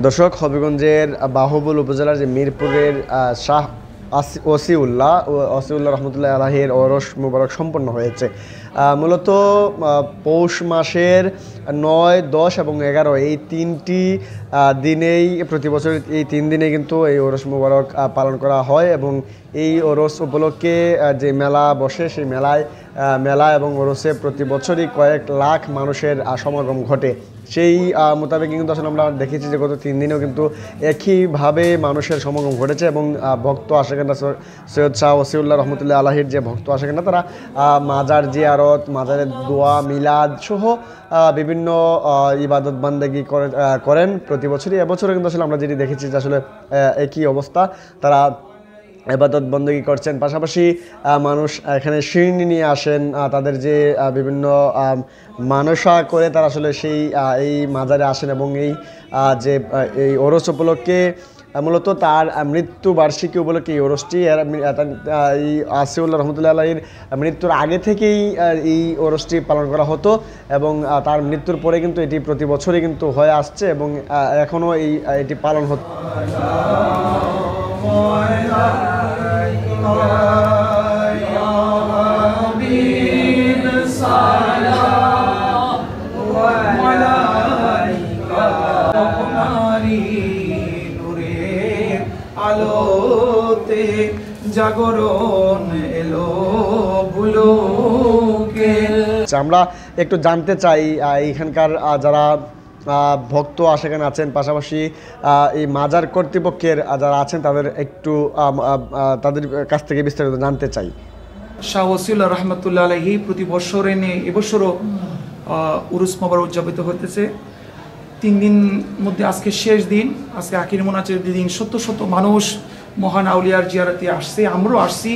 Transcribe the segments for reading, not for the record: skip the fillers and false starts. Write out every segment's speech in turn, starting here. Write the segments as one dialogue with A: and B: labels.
A: দর্শক, হবিগঞ্জের বাহুবল উপজেলার যে মিরপুরের শাহ ওসিউল্লাহ রহমতুল্লাহ আলাহির ওরস মুবারক সম্পন্ন হয়েছে। মূলত পৌষ মাসের 9, 10 এবং 11 এই তিনটি দিনেই প্রতি বছর এই 3 দিনে কিন্তু এই ওরস মুবারক পালন করা হয় এবং এই ওরস উপলক্ষে যে মেলা বসে সেই মেলা এবং ওরসে প্রতি বছরই কয়েক লাখ মানুষের সমাগম ঘটে। সেই মোতাবেক কিন্তু আসলে আমরা দেখেছি যে গত 3 দিনেও কিন্তু একইভাবে মানুষের সমাগম ঘটেছে এবং ভক্ত আশেখানা সৈয়দ শাহ ওসিউল্লাহ রহমতুল্লাহ আলাহির যে ভক্ত আশেখানা তারা মাজার জিয়ারত, মাজারের দোয়া, মিলাদ সহ বিভিন্ন ইবাদত বান্দেগি করেন প্রতি বছরই। এবছরও কিন্তু আসলে আমরা যেটি দেখেছি যে আসলে একই অবস্থা, তারা ইবাদত বন্দেগি করছেন। পাশাপাশি মানুষ এখানে শিরনি নিয়ে আসেন, তাদের যে বিভিন্ন মানসা করে তারা আসলে এই মাজারে আসেন এবং এই ওরস উপলক্ষে মূলত তার মৃত্যুবার্ষিকী উপলক্ষে এই ওরসটি এই আসিউল্লাহ রহমতুল্লাহ আলাহির মৃত্যুর আগে থেকেই এই ওরসটি পালন করা হতো এবং তার মৃত্যুর পরে কিন্তু এটি প্রতি বছরই কিন্তু হয়ে আসছে এবং এখনও এটি পালন হচ্ছে।
B: আলোতে জাগরণ এলো বুলুকে।
A: আমরা একটু জানতে চাই এখানকার যারা ভক্ত আশেখানে আছেন, পাশাপাশি এই মাজার কর্তৃপক্ষের যারা আছেন তাদের একটু তাদের কাছ থেকে বিস্তারিত জানতে চাই।
B: শাহ ওসিউল্লাহ রহমতুল্লাহ আলাইহি প্রতি বছর এনে এবছরও উরুস মুবারক উদযাপিত হতেছে। 3 দিন মধ্যে আজকে শেষ দিন, আজকে আখির মোনাজাতের দিন। শত শত মানুষ মহান আউলিয়ার জিয়ারতে আসছে, আমরাও আসছি।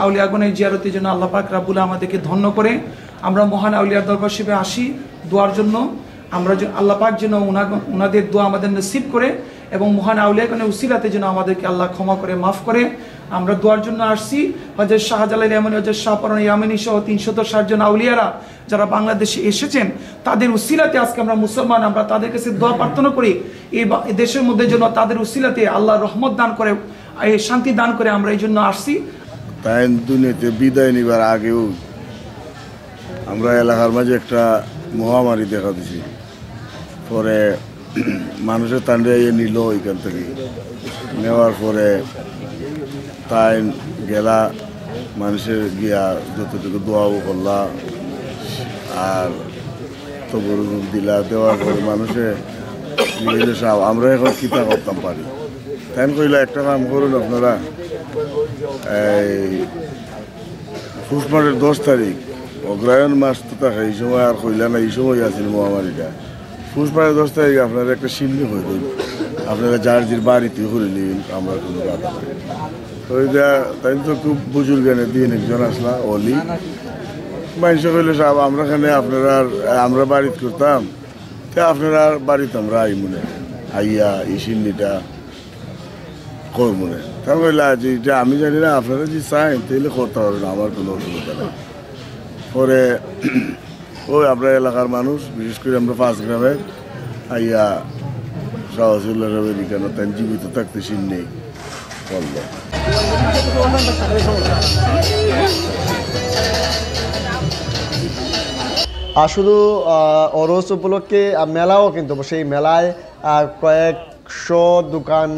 B: আউলিয়াগণের জিয়ারতের জন্য আল্লাহ পাক রাব্বুল আমাদেরকে ধন্য করে আমরা মহান আউলিয়ার দরবার শিবে আসি দোয়ার জন্য। আমরা আল্লাহ পাক যেন ওনাদের দোয়া আমাদের নসিব করে এবং মহান আউলিয়াগণের উসিলাতে যেন আমাদেরকে আল্লাহ ক্ষমা করে, মাফ করে। আমরা দোয়ার জন্য আসছি। হযরত শাহজালাল ইয়ামানী, হযরত শাহপরান ইয়ামানী সহ 360 জন আউলিয়ারা যারা বাংলাদেশে এসেছেন তাদের উসিলাতে আজকে আমরা মুসলমান, আমরা তাদের কাছে দোয়া প্রার্থনা করি এই দেশের মধ্যে যেন তাদের উসিলাতে আল্লাহ রহমত দান করে, এই শান্তি দান করে। আমরা এই জন্য আসছি।
C: তাই দুনিয়াতে বিদায় নিবার আগেও আমরা এলাকার মাঝে একটা মহামারী দেখা দিছি, পরে মানুষের তান্ডে নিল ওইখান থেকে নেওয়ার পরে তাই গেলা মানুষের গিয়া যতটুকু দোয়াও করলা আর তবুর দিলা, দেওয়ার পরে মানুষে সব আমরা এখন কিতা করতাম পারি। তাই কইলা একটা কাম করুন আপনারা, এই পুষ মাসের 10 তারিখ অগ্রায়ণ মাস তো থাকে, এই সময় আর কইলা না, এই সময় আছিল মহামারীটা। পুষ মাসের 10 তারিখ আপনারা একটা শিল্পী হয়ে দিন, আপনারা যার যে বাড়িতে করে নিন, আমরা কোনো কথা নাই। ওইটা তাই তো খুব বুজুর্গানের দিন একজন আসলা অলি মানুষ কইলে সব আমরা এখানে আমরা বাড়িতে করতাম, তা আপনারা বাড়িতে আমরা আই মনে আইয়া এই শিল্পীটা কর মনে। তা কইলা যে এটা আমি জানি না, আপনারা যে চাই তাইলে করতে হবে না, আমার কোনো অসুবিধা নেই। পরে ওই আমরা এলাকার মানুষ, বিশেষ করে আমরা 5 গ্রামের আইয়া শাহ ওসিউল্লাহ রবের কেন তাই জীবিত থাকতে শিন নেই করল।
A: শুধু ওরস উপলক্ষে মেলাও কিন্তু সেই মেলায় কয়েকশো দোকান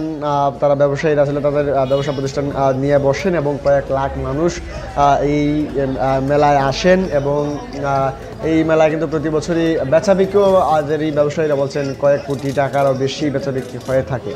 A: তারা ব্যবসায়ীরা আসলে তাদের ব্যবসা প্রতিষ্ঠান নিয়ে বসেন এবং কয়েক লাখ মানুষ এই মেলায় আসেন এবং এই মেলায় কিন্তু প্রতি বছরই বেচা বিক্রিও এই ব্যবসায়ীরা বলছেন কয়েক কোটি টাকারও বেশি বেচা বিক্রি হয়ে থাকে।